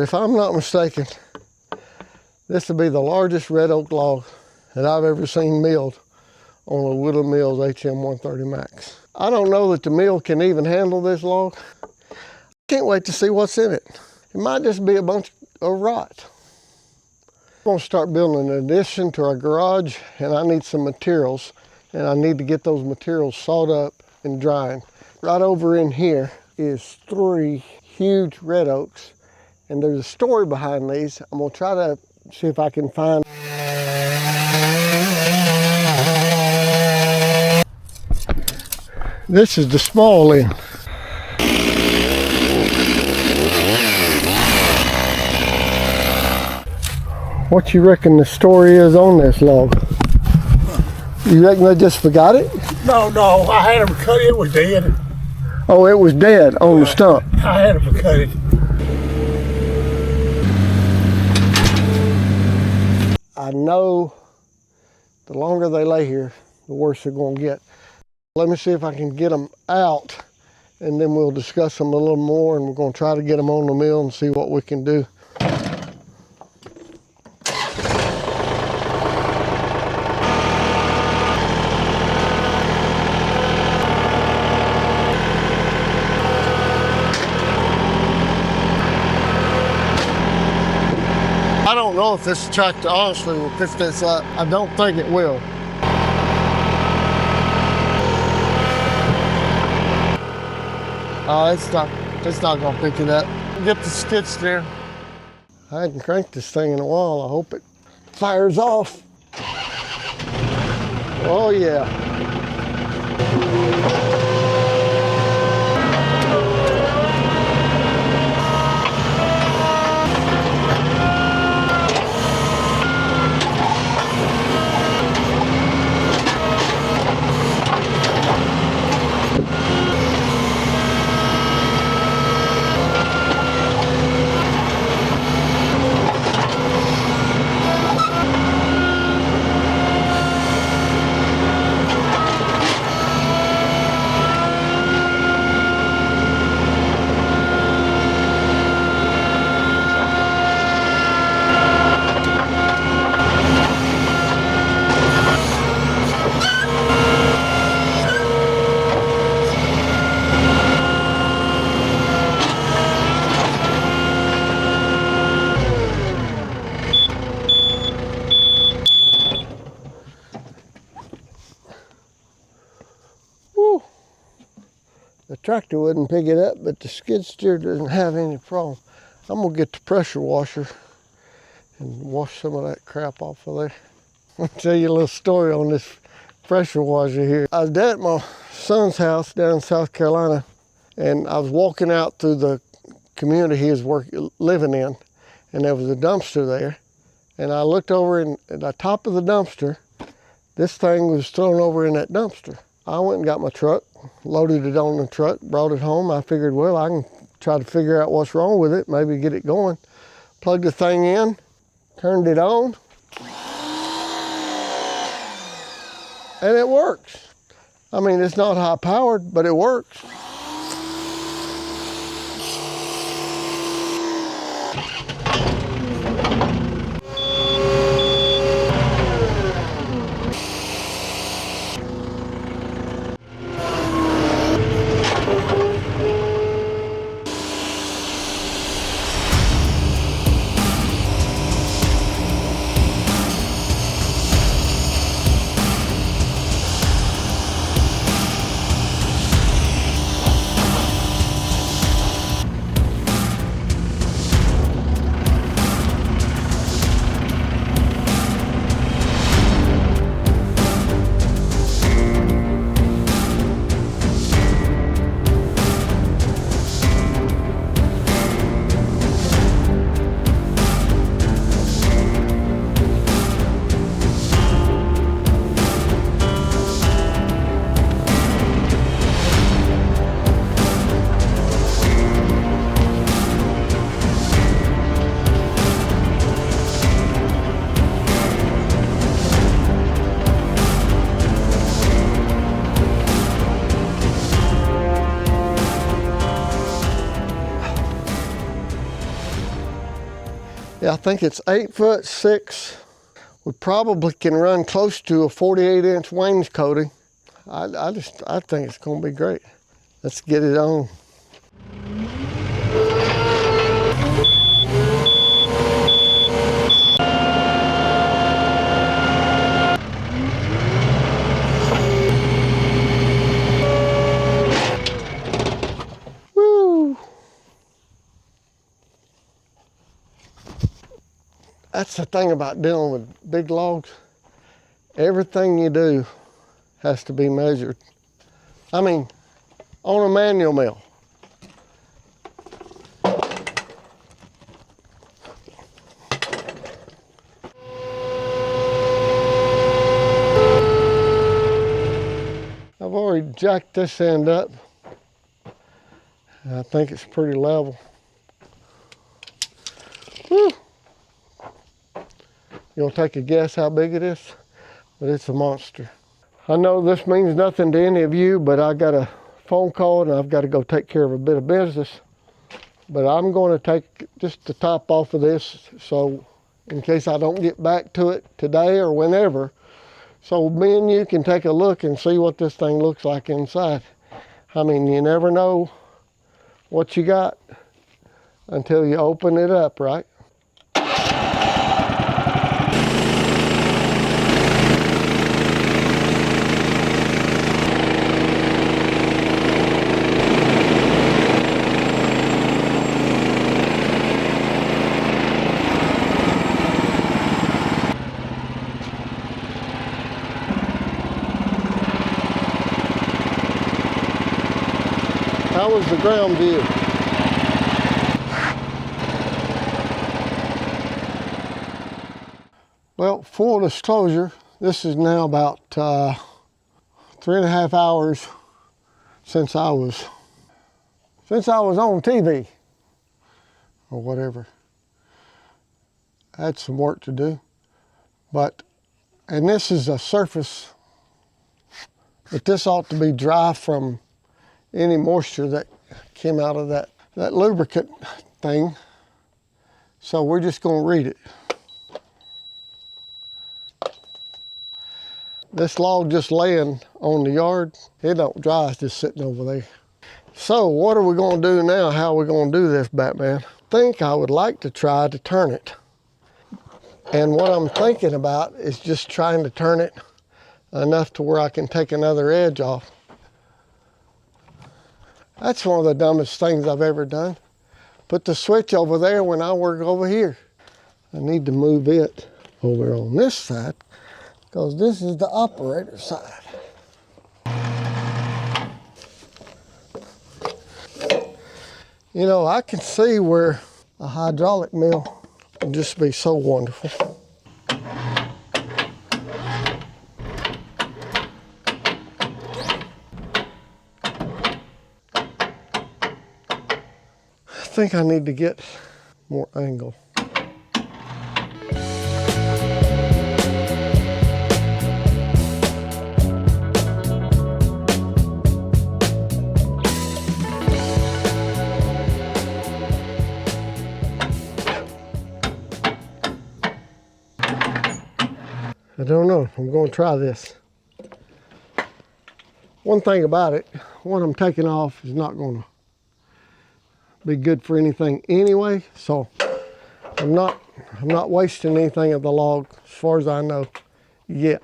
If I'm not mistaken, this will be the largest red oak log that I've ever seen milled on a Woodland Mills HM130 Max. I don't know that the mill can even handle this log. Can't wait to see what's in it. It might just be a bunch of rot. I'm gonna start building an addition to our garage, and I need some materials, and I need to get those materials sawed up and drying. Right over in here is 3 huge red oaks, and there's a story behind these. I'm gonna try to see if I can find. This is the small end. What you reckon the story is on this log? You reckon they just forgot it? No, I had them cut. It was dead. Oh, it was dead on the stump. I had them cut it. I know the longer they lay here, the worse they're going to get. Let me see if I can get them out, and then we'll discuss them a little more, and we're going to try to get them on the mill and see what we can do. I don't know if this tractor honestly will pick this up. I don't think it will. It's not gonna pick it up. Get the skid steer. I hadn't cranked this thing in a while. I hope it fires off. Oh yeah. The tractor wouldn't pick it up, but the skid steer doesn't have any problem. I'm gonna get the pressure washer and wash some of that crap off of there. I'll tell you a little story on this pressure washer here. I was down at my son's house down in South Carolina, and I was walking out through the community he was living in, and there was a dumpster there. And I looked over, and at the top of the dumpster, this thing was thrown over in that dumpster. I went and got my truck, loaded it on the truck, brought it home. I figured, well, I can try to figure out what's wrong with it, maybe get it going. Plugged the thing in, turned it on, and it works. I mean, it's not high powered, but it works. Yeah, I think it's 8'6". We probably can run close to a 48-inch wainscoting. I think it's gonna be great. Let's get it on. Woo! That's the thing about dealing with big logs. Everything you do has to be measured. I mean, on a manual mill. I've already jacked this end up. I think it's pretty level. Whew. You'll take a guess how big it is? But it's a monster. I know this means nothing to any of you, but I got a phone call and I've got to go take care of a bit of business. But I'm going to take just the top off of this, so in case I don't get back to it today or whenever, so me and you can take a look and see what this thing looks like inside. I mean, you never know what you got until you open it up, right? How was the ground view? Well, full disclosure, this is now about 3.5 hours since I was on TV or whatever. I had some work to do, and this is a surface, but this ought to be dry from any moisture that came out of that lubricant thing. So we're just gonna read it. This log just laying on the yard, it don't dry, it's just sitting over there. So what are we gonna do now? How are we gonna do this, Batman? I think I would like to try to turn it. And what I'm thinking about is just trying to turn it enough to where I can take another edge off. That's one of the dumbest things I've ever done. Put the switch over there when I work over here. I need to move it over on this side because this is the operator side. You know, I can see where a hydraulic mill would just be so wonderful. I think I need to get more angle. I don't know, I'm going to try this. One thing about it, what I'm taking off is not going to be good for anything anyway, so I'm not wasting anything of the log as far as I know yet.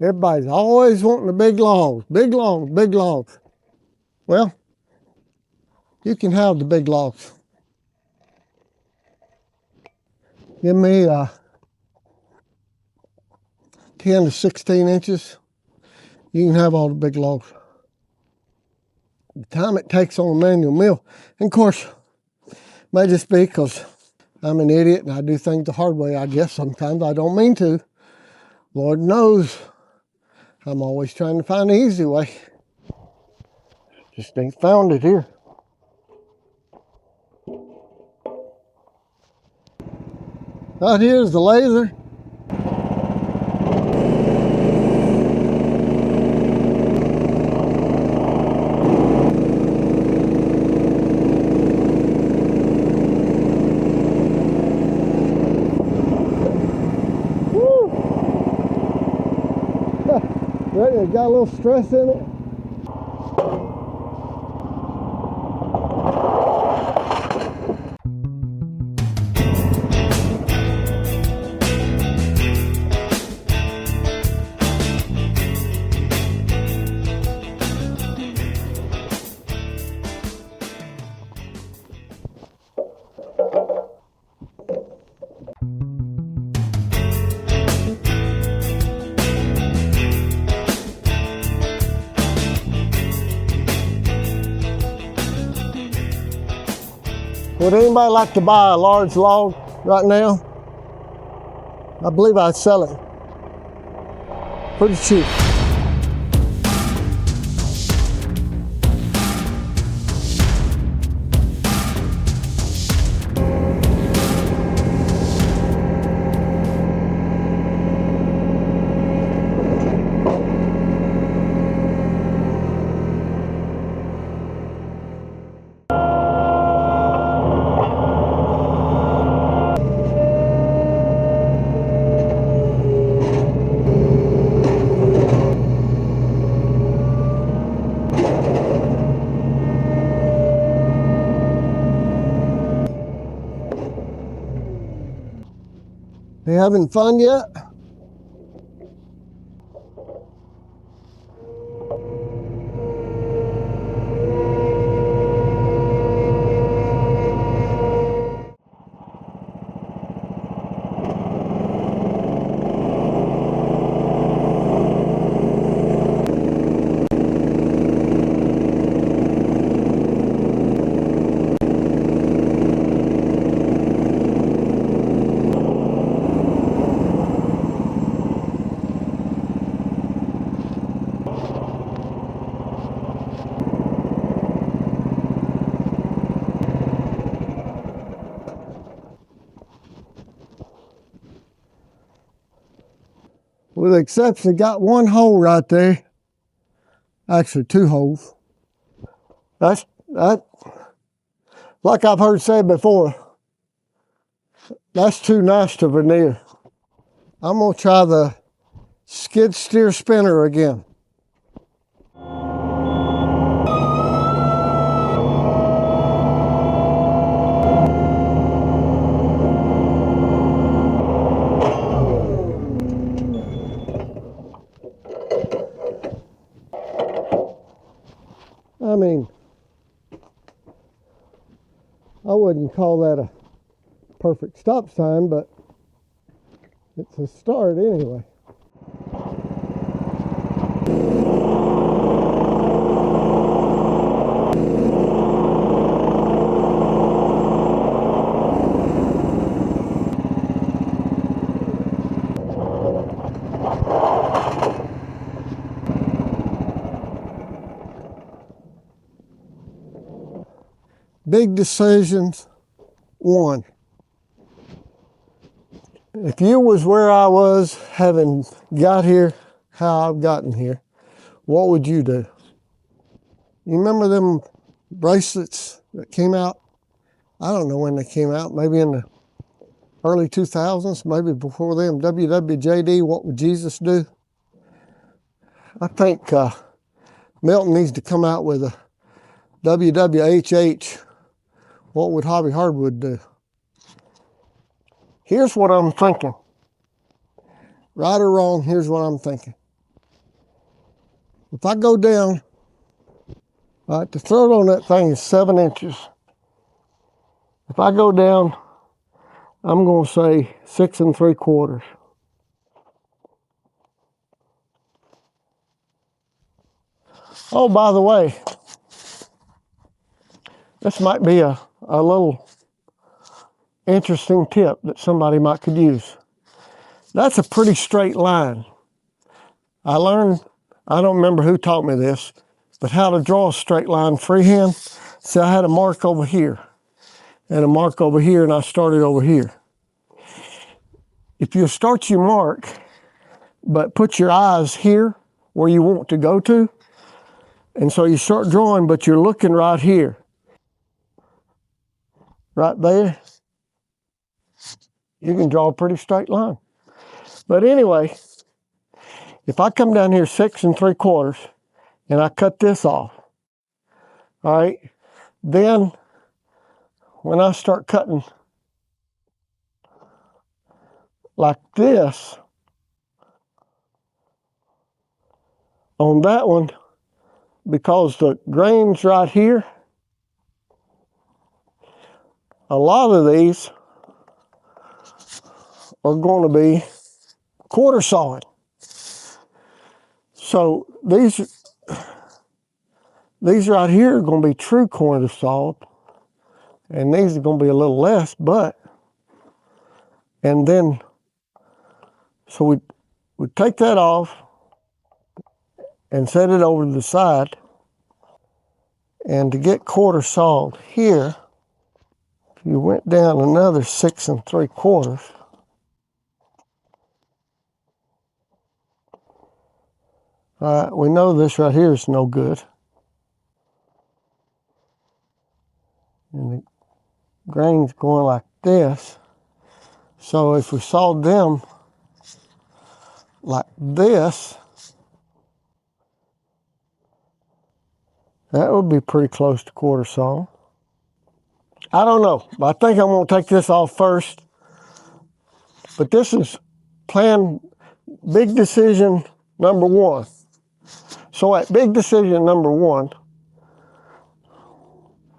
Everybody's always wanting the big logs, big logs, big logs. Well, you can have the big logs. Give me 10 to 16 inches. You can have all the big logs. The time it takes on a manual mill, and of course, may just be because I'm an idiot and I do things the hard way, I guess. Sometimes I don't mean to. Lord knows I'm always trying to find the easy way. Just ain't found it here. Out here's the laser. It got a little stress in it. Would anybody like to buy a large log right now? I believe I'd sell it pretty cheap. You having fun yet? With the exception, got one hole right there. Actually, two holes. That, like I've heard said before, that's too nice to veneer. I'm gonna try the skid steer spinner again. I mean, I wouldn't call that a perfect stop sign, but it's a start anyway. Big decisions, one. If you was where I was, having got here, how I've gotten here, what would you do? You remember them bracelets that came out? I don't know when they came out, maybe in the early 2000s, maybe before them. WWJD, what would Jesus do? I think Milton needs to come out with a WWHH, what would Hobby Hardwood do? Here's what I'm thinking. Right or wrong, here's what I'm thinking. If I go down, all right, the throat on that thing is 7 inches. If I go down, I'm going to say 6 3/4. Oh, by the way, this might be a little interesting tip that somebody might could use. That's a pretty straight line. I learned I don't remember who taught me this, but how to draw a straight line freehand. See, I had a mark over here and a mark over here, and I started over here. If you start your mark, but put your eyes here where you want to go to, and so you start drawing, but you're looking right here, right there, you can draw a pretty straight line. But anyway, if I come down here 6 3/4 and I cut this off, all right, then when I start cutting like this on that one, because the grain's right here, a lot of these are going to be quarter sawed. So these right here are going to be true quarter sawed, and these are going to be a little less, but, and then, so we take that off and set it over to the side. And to get quarter sawed here, if you went down another 6 3/4, all right, we know this right here is no good. And the grain's going like this. So if we sawed them like this, that would be pretty close to quarter saw. I don't know, but I think I'm going to take this off first. But this is plan big decision number 1. So at big decision number 1,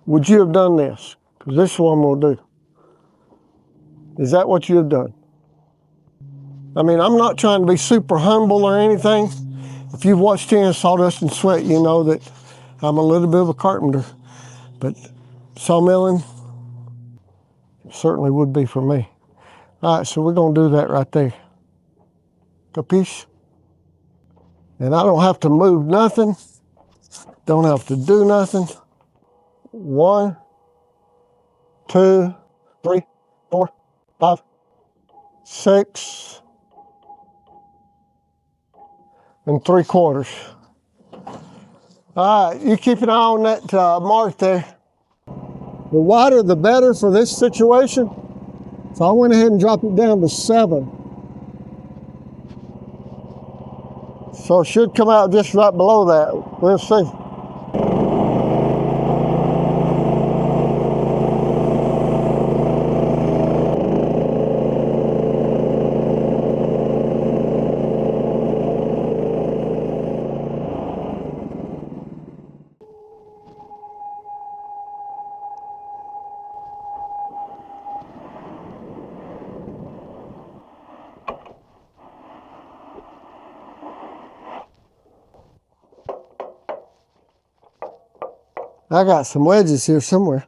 would you have done this? Because this is what I'm going to do. Is that what you have done? I mean, I'm not trying to be super humble or anything. If you've watched Tin Sawdust and Sweat, you know that I'm a little bit of a carpenter. But sawmilling certainly would be for me. All right, so we're going to do that right there. Capiche? And I don't have to move nothing. Don't have to do nothing. 1, 2, 3, 4, 5, 6 3/4. All right, you keep an eye on that mark there. The wider the better for this situation. So I went ahead and dropped it down to 7. So it should come out just right below that. We'll see. I got some wedges here somewhere.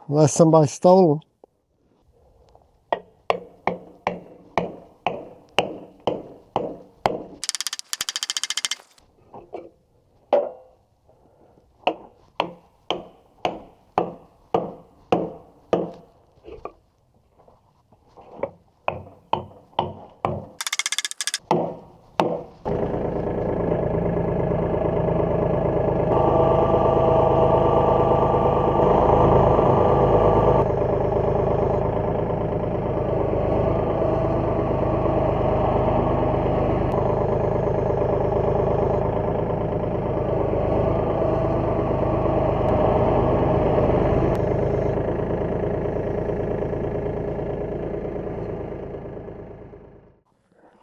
Unless somebody stole them.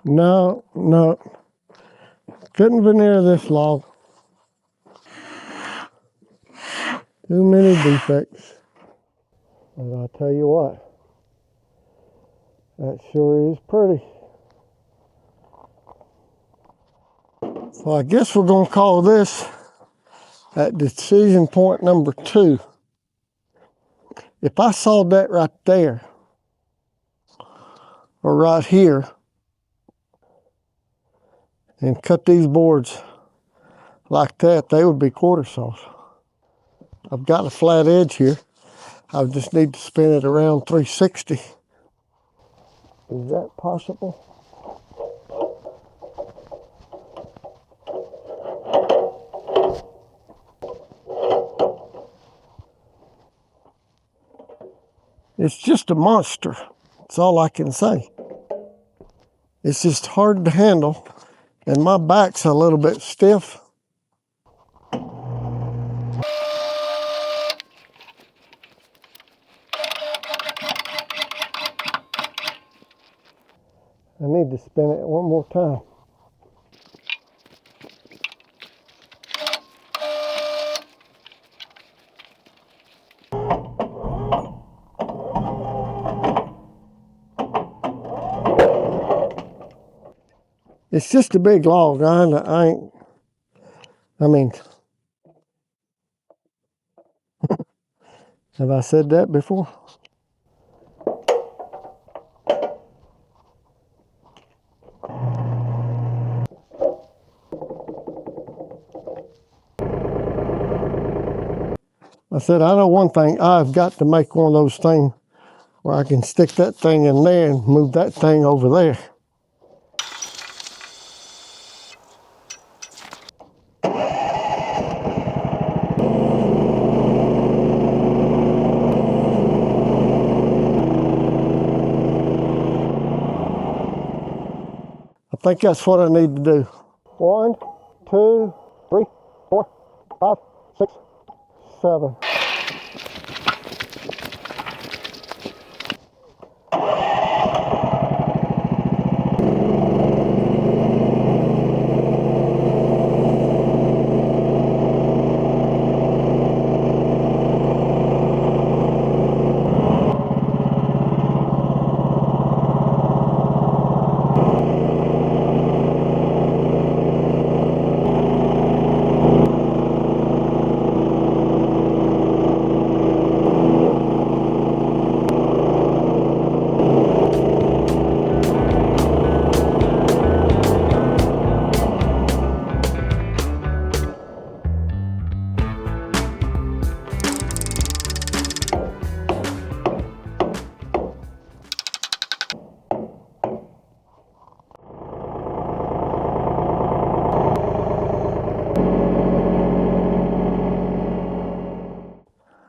No, no. Couldn't veneer this log. Too many defects. But I'll tell you what, that sure is pretty. So I guess we're going to call this at decision point number 2. If I sawed that right there, or right here, and cut these boards like that, they would be quarter saws. I've got a flat edge here. I just need to spin it around 360. Is that possible? It's just a monster. That's all I can say. It's just hard to handle, and my back's a little bit stiff. I need to spin it one more time. It's just a big log. I mean, have I said that before? I said, I know one thing. I've got to make one of those things where I can stick that thing in there and move that thing over there. I think that's what I need to do. 1, 2, 3, 4, 5, 6, 7.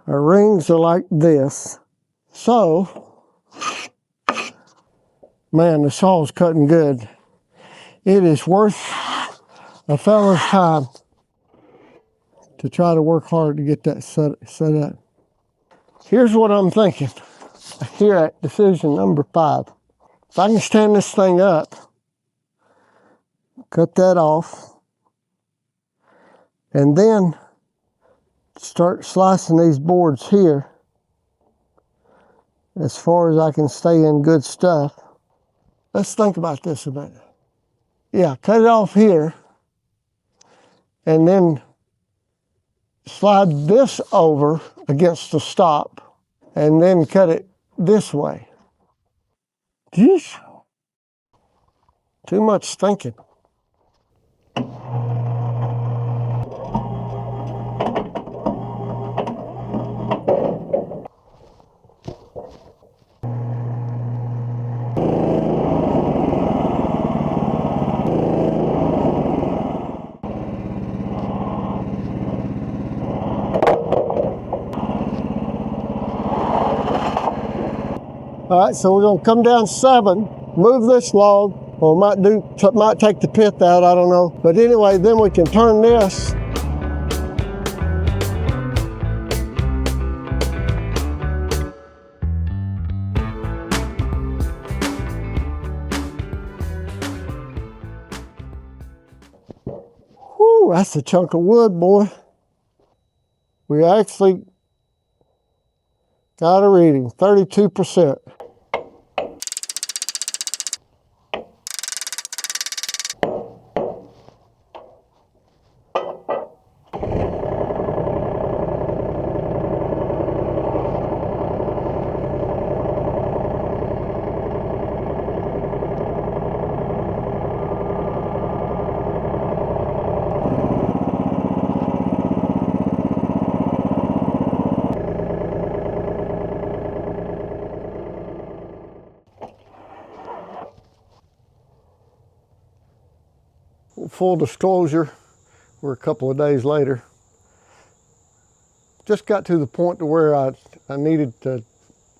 Our rings are like this. So, man, the saw's cutting good. It is worth a fella's time to try to work hard to get that set up. Here's what I'm thinking here at decision number 5. If I can stand this thing up, cut that off, and then start slicing these boards here as far as I can stay in good stuff. Let's think about this a minute. Yeah, cut it off here and then slide this over against the stop and then cut it this way. Geez, too much thinking. All right, so we're gonna come down 7, move this log, or might take the pith out, I don't know. But anyway, then we can turn this. Whew, that's a chunk of wood, boy. We actually got a reading, 32%. full disclosure, we're a couple of days later. Just got to the point to where I needed to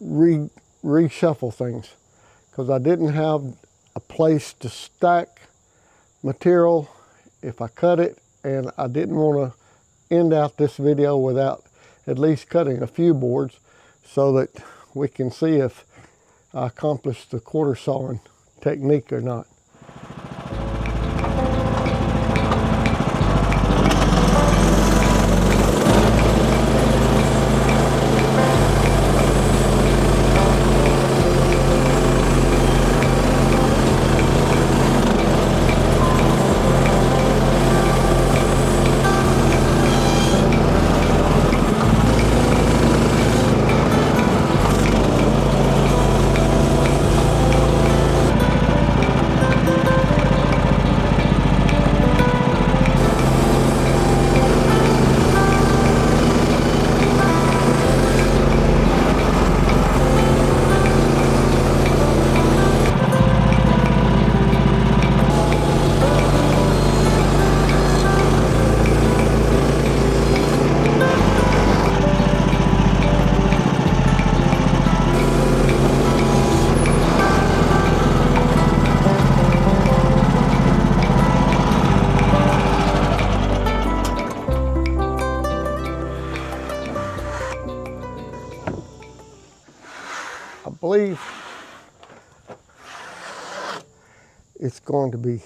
reshuffle things because I didn't have a place to stack material if I cut it, and I didn't want to end out this video without at least cutting a few boards so that we can see if I accomplished the quarter sawing technique or not. I believe it's going to be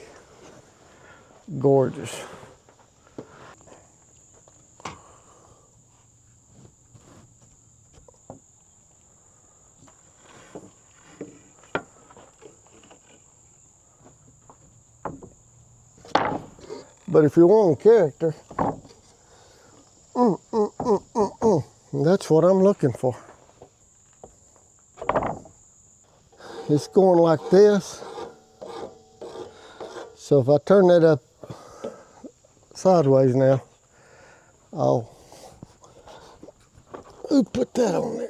gorgeous. But if you want character, that's what I'm looking for. It's going like this. So if I turn that up sideways now, I'll put that on there.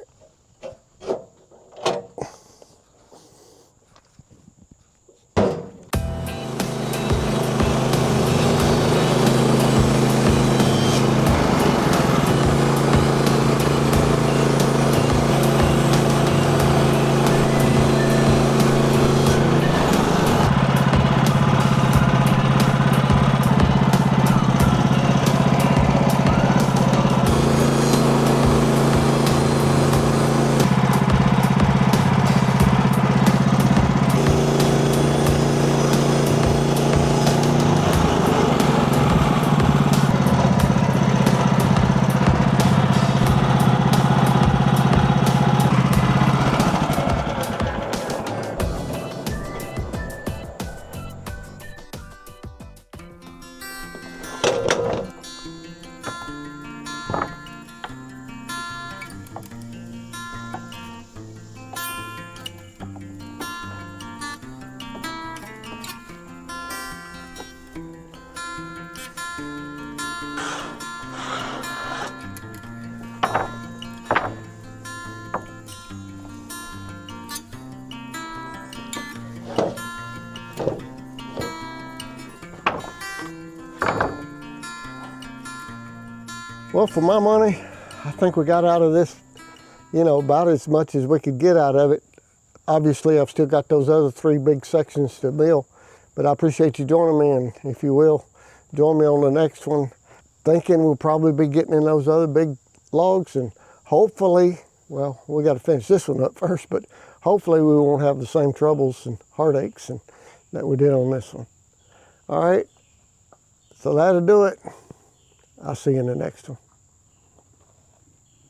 Well, for my money, I think we got out of this, about as much as we could get out of it. Obviously, I've still got those other 3 big sections to mill, but I appreciate you joining me, and if you will, join me on the next one. Thinking we'll probably be getting in those other big logs, and hopefully, well, we got to finish this one up first, but hopefully we won't have the same troubles and heartaches that we did on this one. All right, so that'll do it. I'll see you in the next one.